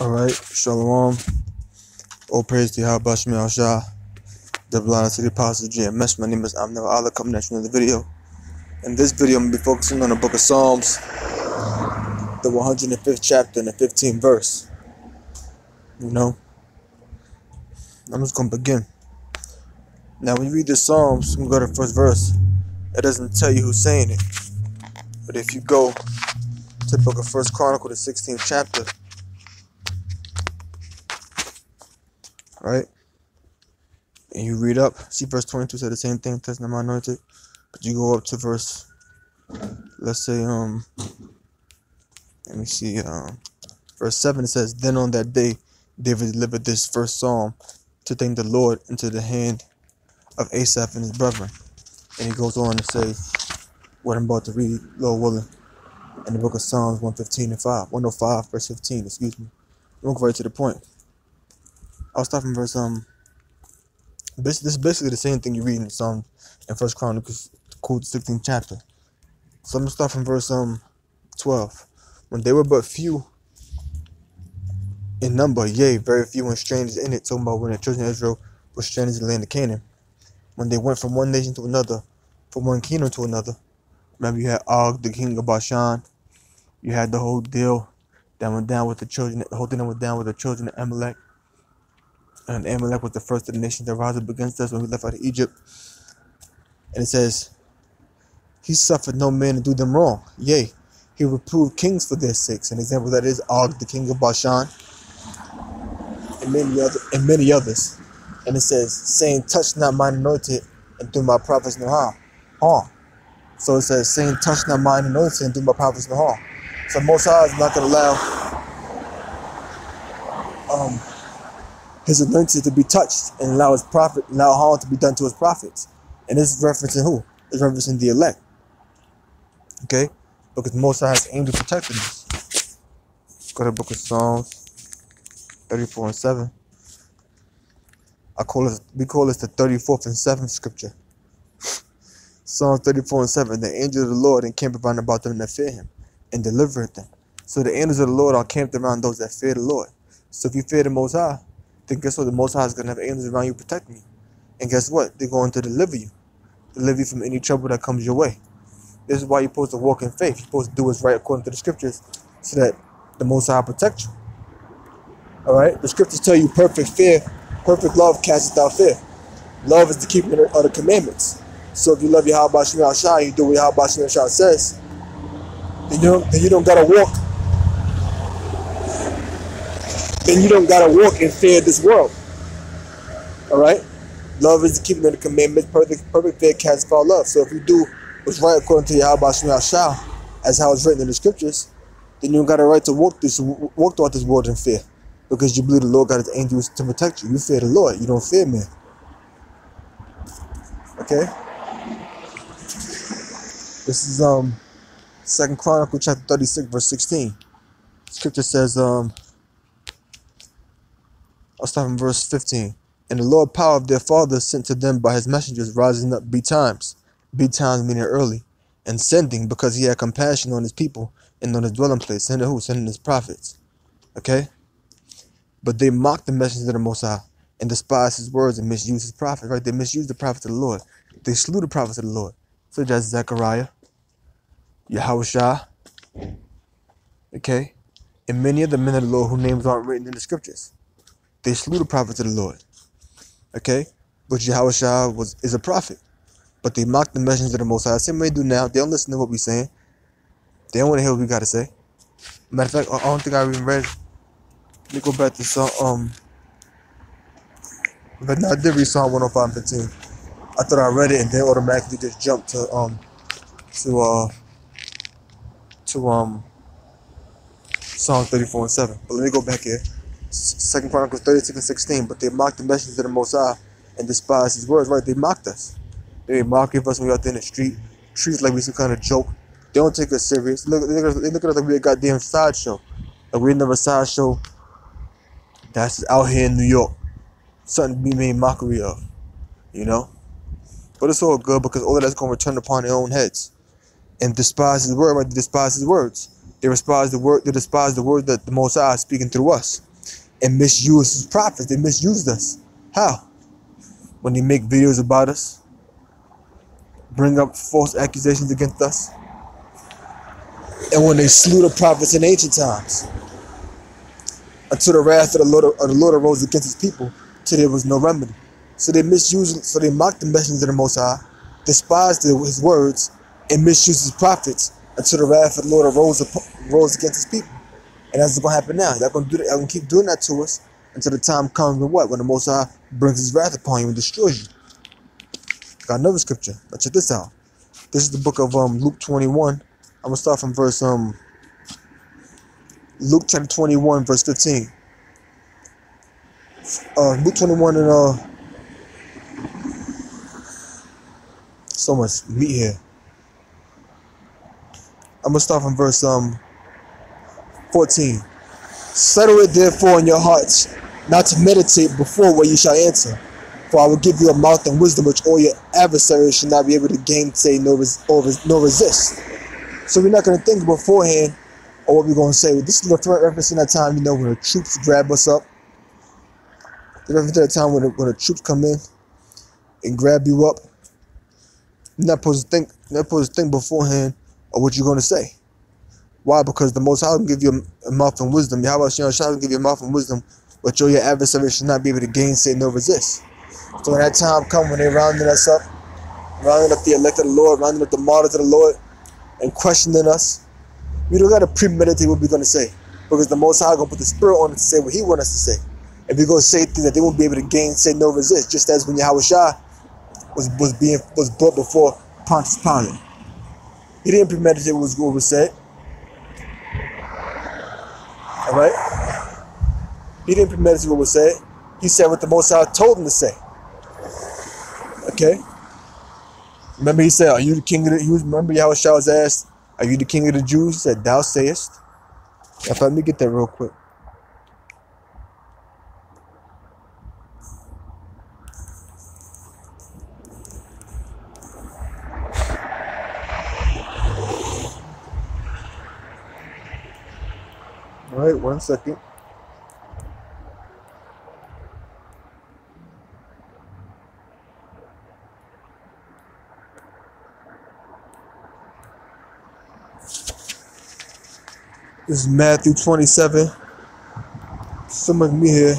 Alright, Shalom. All praise to Yahweh Shema Shah. Double honor to the Apostle GMS. My name is Amnel Allah, coming at you in another video. In this video, I'm going to be focusing on the book of Psalms, the 105th chapter and the 15th verse. I'm just going to begin. Now, when you read the Psalms, you can go to the first verse. It doesn't tell you who's saying it. But if you go to the book of 1 Chronicle, the 16th chapter, right? And you read up, see verse 22 said the same thing, testing my anointed. But you go up to verse, let's say, let me see, verse 7, it says, Then on that day, David delivered this first psalm to thank the Lord into the hand of Asaph and his brethren. And he goes on to say what I'm about to read, Lord willing, in the book of Psalms 105, verse 15, excuse me. I'm going to go right to the point. I'll start from verse, this is basically the same thing you read in Psalm and First Chronicles, the 16th chapter. So I'm going to start from verse 12. When they were but few in number, yea, very few and strangers in it, talking about when the children of Israel were strangers in the land of Canaan. When they went from one nation to another, from one kingdom to another. Remember, you had Og, the king of Bashan. You had the whole deal that went down with the children, the whole thing that went down with the children of Amalek. And Amalek was the first of the nations that rose up against us when we left out of Egypt. And it says, He suffered no man to do them wrong. Yea, He reproved kings for their sakes. An example that is Og, the king of Bashan, and many others. And it says, saying, Touch not mine anointed, and do my prophets no harm. So it says, saying, Touch not mine anointed, and do my prophets no harm. So Most High is not going to allow His anointed to be touched and allow harm to be done to His prophets. And this is referencing who? It's referencing the elect. Okay? Because Most High has angels protecting us. Go to the book of Psalms 34 and 7. We call this the 34th and 7th scripture. Psalms 34 and 7. The angel of the Lord encampeth round about them that fear Him, and delivereth them. So the angels of the Lord are camped around those that fear the Lord. So if you fear the Most High, then guess what? The Most High is going to have angels around you protecting you. And guess what? They're going to deliver you from any trouble that comes your way. This is why you're supposed to walk in faith. You're supposed to do what's right according to the scriptures so that the Most High protect you. All right? The scriptures tell you perfect love casts out fear. Love is the keeping of the commandments. So if you love Yahweh Shema Shah, you do what Yahweh Shema Shah says, then you don't gotta walk. Then you don't gotta walk in fear of this world. All right? Love is the keeping of the commandments. Perfect fear casts out love. So if you do what's right according to Yahweh Shema Shah, as how it's written in the scriptures, then you don't got a right to walk throughout this world in fear. Because you believe the Lord got His angels to protect you. You fear the Lord. You don't fear man. Okay? This is 2 Chronicle chapter 36, verse 16. Scripture says, I'll start from verse 15. And the Lord power of their fathers sent to them by His messengers, rising up betimes meaning early, and sending, because He had compassion on His people and on His dwelling place. Sending who? Sending His prophets. Okay? But they mocked the messengers of the Most High and despised His words and misused His prophets. Right? They misused the prophets of the Lord. They slew the prophets of the Lord, such as Zechariah, Yahushua, okay, and many other men of the Lord whose names aren't written in the scriptures. They slew the prophets of the Lord, okay, but Yahushua is a prophet. But they mocked the messengers of the Most High. Same way they do now. They don't listen to what we're saying. They don't want to hear what we got to say. Matter of fact, I don't think I even read. Let me go back to Psalm. But no, I did read Psalm 105 and 15. I thought I read it and then automatically just jumped to Psalm 34 and 7. But let me go back here. 2 Chronicles 36 and 16. But they mocked the messengers of the Most High and despised His words. Right? They mocked us. They mock us when we're out there in the street. Treat us like we're some kind of joke. They don't take us serious. They look at us like we're a goddamn sideshow. Like we're another sideshow that's out here in New York. Something to be made mockery of. You know? But it's all good because all of that's going to return upon their own heads. And despise His word, right? They despise His words. They despise the word that the Most High is speaking through us. and misused his prophets. They misused us. How? When they make videos about us, bring up false accusations against us, and when they slew the prophets in ancient times, until the wrath of the Lord arose against his people, till there was no remedy. So they misused, so they mocked the messengers of the Most High, despised his words, and misused his prophets until the wrath of the Lord arose against his people. And that's what's going to happen now. They're going to keep doing that to us until the time comes when what? When the Most High brings his wrath upon you and destroys you. Got another scripture. Now check this out. This is the book of Luke 21. I'm going to start from verse Luke chapter 21, verse 15. Luke 21 and so much meat here. I'm going to start from verse 14. Settle it therefore in your hearts, not to meditate before what you shall answer. For I will give you a mouth and wisdom which all your adversaries shall not be able to gainsay nor resist. So we're not going to think beforehand or what we're going to say. This is referencing that time, when the troops grab us up. The reference to that time when the troops come in and grab you up. You're not supposed to think beforehand of what you're going to say. Why? Because the Most High will give you a mouth and wisdom. Yahweh shall give you a mouth and wisdom, but your adversaries should not be able to gainsay nor resist. So when that time comes, when they're rounding us up, rounding up the elect of the Lord, rounding up the martyrs of the Lord, and questioning us, we don't got to premeditate what we're going to say. Because the Most High is going to put the Spirit on us to say what He wants us to say. And we're going to say things that they won't be able to gainsay nor resist, just as when Yahweh Shah was brought before Pontius Pilate. He didn't premeditate what was said. Alright? He didn't premeditate what was said. He said what the Most High told him to say. Okay? Remember he said, are you the king of the Jews? Remember Yahweh Shah was asked, are you the king of the Jews? He said, thou sayest. Now, let me get that real quick. Alright, 1 second. This is Matthew 27. Some of me here.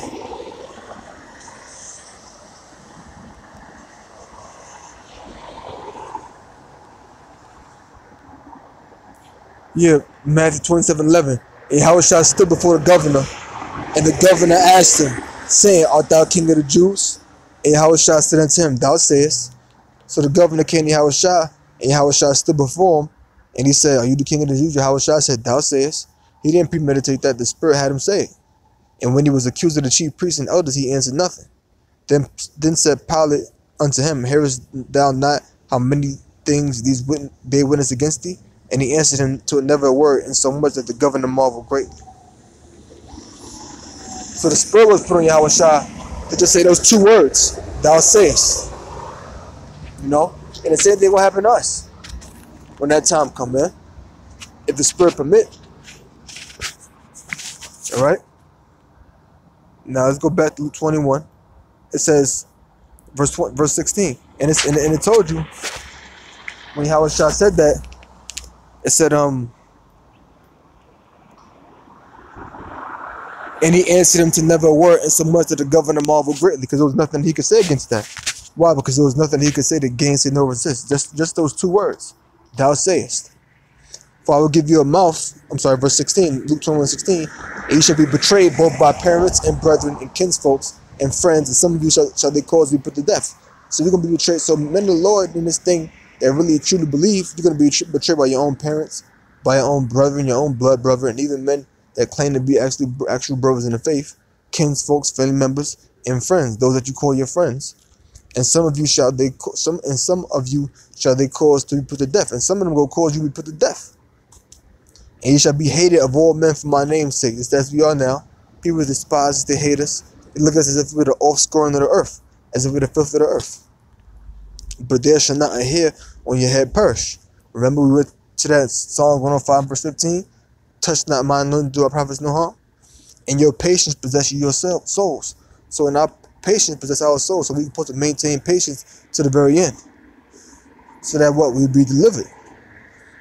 Yeah, Matthew 27:11. And Yahweh stood before the governor, and the governor asked him, saying, art thou king of the Jews? And Yahweh said unto him, thou sayest. So the governor came to Yahweh, and Yahweh stood before him, and he said, are you the king of the Jews? Yahweh said, thou sayest. He didn't premeditate that. The Spirit had him say it. And when he was accused of the chief priests and elders, he answered nothing. Then said Pilate unto him, hearest thou not how many things these bear witness against thee? And he answered him to never a word, and so much that the governor marveled greatly. So the Spirit was put on Yahweh to just say those two words, thou sayest. And the same thing will happen to us when that time comes, man. If the Spirit permit. Alright? Now let's go back to Luke 21. It says, verse 16. And it told you, when Yahweh said that, it said, and he answered him to never a word, and so much that the governor marveled greatly, because there was nothing he could say against that. Why? Because there was nothing he could say to gainsay nor resist. Just those two words. Thou sayest. For I will give you a mouth, verse 16, Luke 21:16, and you shall be betrayed both by parents and brethren and kinsfolks and friends, and some of you shall they cause to be put to death. So you're going to be betrayed. So men of the Lord in this thing that really truly believe, you're going to be betrayed by your own parents, by your own brethren, your own blood brother, and even men that claim to be actual brothers in the faith, kinsfolks, family members, and friends, those that you call your friends. And some of you shall they cause to be put to death, and some of them will cause you to be put to death. And you shall be hated of all men for my name's sake, just as we are now. People despise us, they hate us. They look at us as if we're the offscouring of the earth, as if we're the filth of the earth. But there shall not a hair on your head perish. Remember we went to that Psalm 105 verse 15? Touch not my anointed, do our prophets no harm. and your patience possesses your souls. So in our patience possess our souls. So we're supposed to maintain patience to the very end, so that what we be delivered.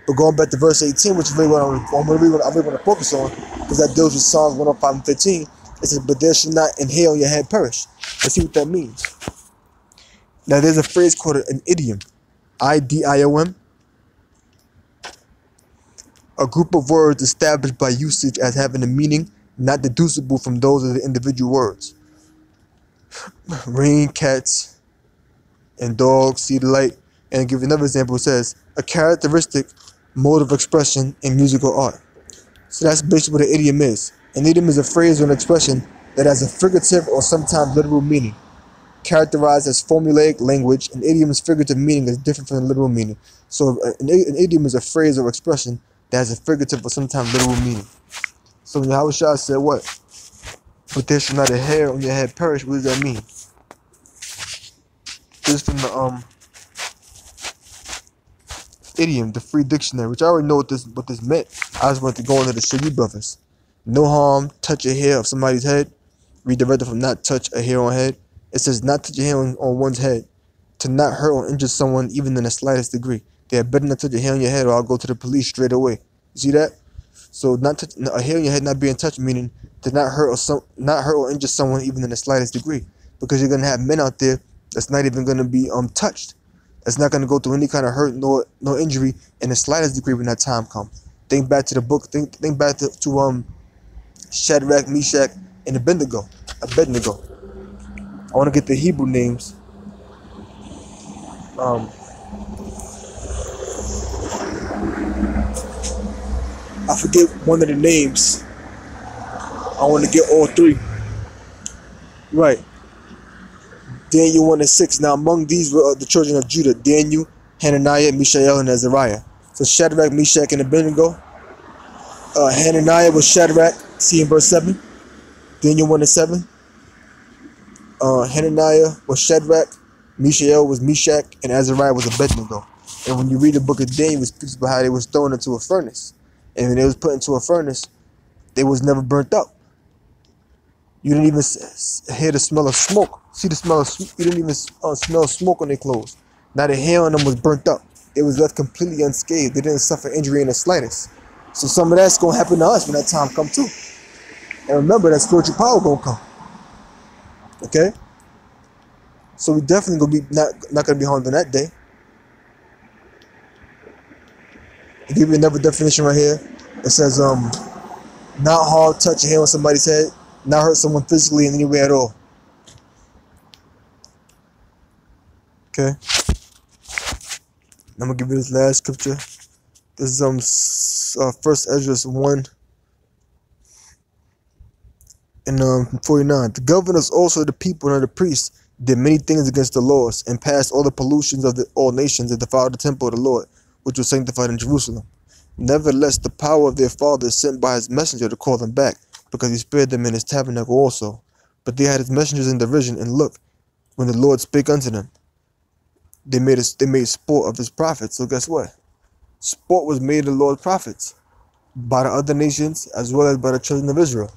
But going back to verse 18, which is really what I really want to focus on, because that deals with Psalms 105 and 15. It says, "But there should not an hair on your head perish." Let's see what that means. Now there's a phrase called an idiom, idiom, a group of words established by usage as having a meaning not deducible from those of the individual words. Rain, cats, and dogs see the light. And give another example, it says, a characteristic mode of expression in musical art. So that's basically what an idiom is. An idiom is a phrase or an expression that has a figurative or sometimes literal meaning. Characterized as formulaic language, an idiom's figurative meaning is different from the literal meaning. So an idiom is a phrase or expression that has a figurative or sometimes literal meaning. So Yahushua said what? But there should not a hair on your head perish. What does that mean? This is from the idiom, the free dictionary, which I already know what this meant. I just wanted to go into the Shaggy brothers. No harm, touch a hair of somebody's head. Read directly from not touch a hair on head. It says not touch a hair on one's head. To not hurt or injure someone even in the slightest degree. They had better not touch a hair on your head or I'll go to the police straight away. You see that? So not touch a hair on your head not being touched, meaning to not hurt or injure someone even in the slightest degree. Because you're gonna have men out there that's not even gonna be touched. That's not gonna go through any kind of hurt nor injury in the slightest degree when that time comes. Think back to the book. Think back to Shadrach, Meshach, and Abednego. I want to get the Hebrew names. I forget one of the names. I want to get all three. Right. Daniel 1 and 6. Now among these were the children of Judah: Daniel, Hananiah, Mishael, and Azariah. So Shadrach, Meshach, and Abednego. Hananiah was Shadrach. See in verse 7. Daniel 1 and 7. Hananiah was Shadrach, Mishael was Meshach, and Azariah was Abednego. And when you read the book of Daniel, it speaks about how they was thrown into a furnace. And when they was put into a furnace, they was never burnt up. You didn't even hear the smell of smoke. See the smell of smoke? You didn't even smell smoke on their clothes. Not a hair on them was burnt up. It was left completely unscathed. They didn't suffer injury in the slightest. So some of that's going to happen to us when that time comes too. And remember, that spiritual power going to come. Okay? So we definitely gonna be not gonna be harmed on that day. I'll give you another definition right here. It says not harm, touch a hair on somebody's head, not hurt someone physically in any way at all. Okay. I'm gonna give you this last scripture. This is First Ezra 1 and 49. The governors also, the people and the priests did many things against the laws, and passed all the pollutions of all nations, and defiled the temple of the Lord, which was sanctified in Jerusalem. Nevertheless, the power of their fathers sent by his messenger to call them back, because he spared them in his tabernacle also. But they had his messengers in derision, and look, when the Lord spake unto them, they made sport of his prophets. So guess what? Sport was made of the Lord's prophets by the other nations as well as by the children of Israel.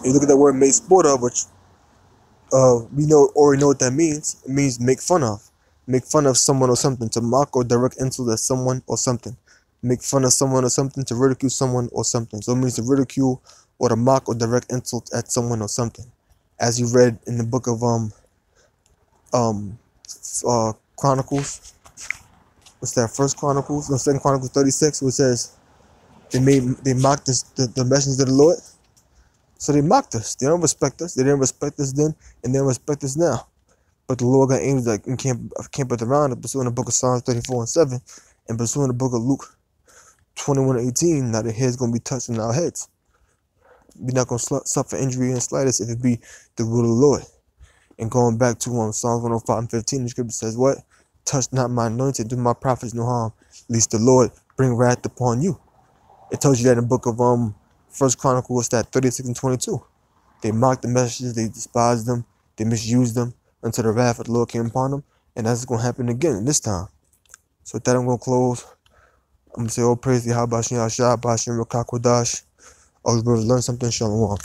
You look at that word "made sport of," which we already know what that means. It means make fun of. Make fun of someone or something. To mock or direct insult at someone or something. Make fun of someone or something. To ridicule someone or something. So it means to ridicule or to mock or direct insult at someone or something. As you read in the book of Chronicles. What's that? First Chronicles? No, Second Chronicles 36, which says they mocked the messengers of the Lord. So they mocked us. They don't respect us. They didn't respect us then, and they don't respect us now. But the Lord got angels that encampeth around us, pursuing the book of Psalms 34 and 7, and pursuing the book of Luke 21 and 18. Now the head's going to be touched on our heads. We're not going to suffer injury in the slightest if it be the will of the Lord. And going back to Psalms 105 and 15, the scripture says what? Touch not my anointed, do my prophets no harm, lest the Lord bring wrath upon you. It tells you that in the book of First Chronicles, what's that, 36 and 22. They mocked the messages, they despised them, they misused them until the wrath of the Lord came upon them. And that's going to happen again this time. So with that, I'm going to close. I'm going to say, oh, praise the Habashim Yashah, Bashim Rakakwadash. Always, brothers, learn something. Shalom.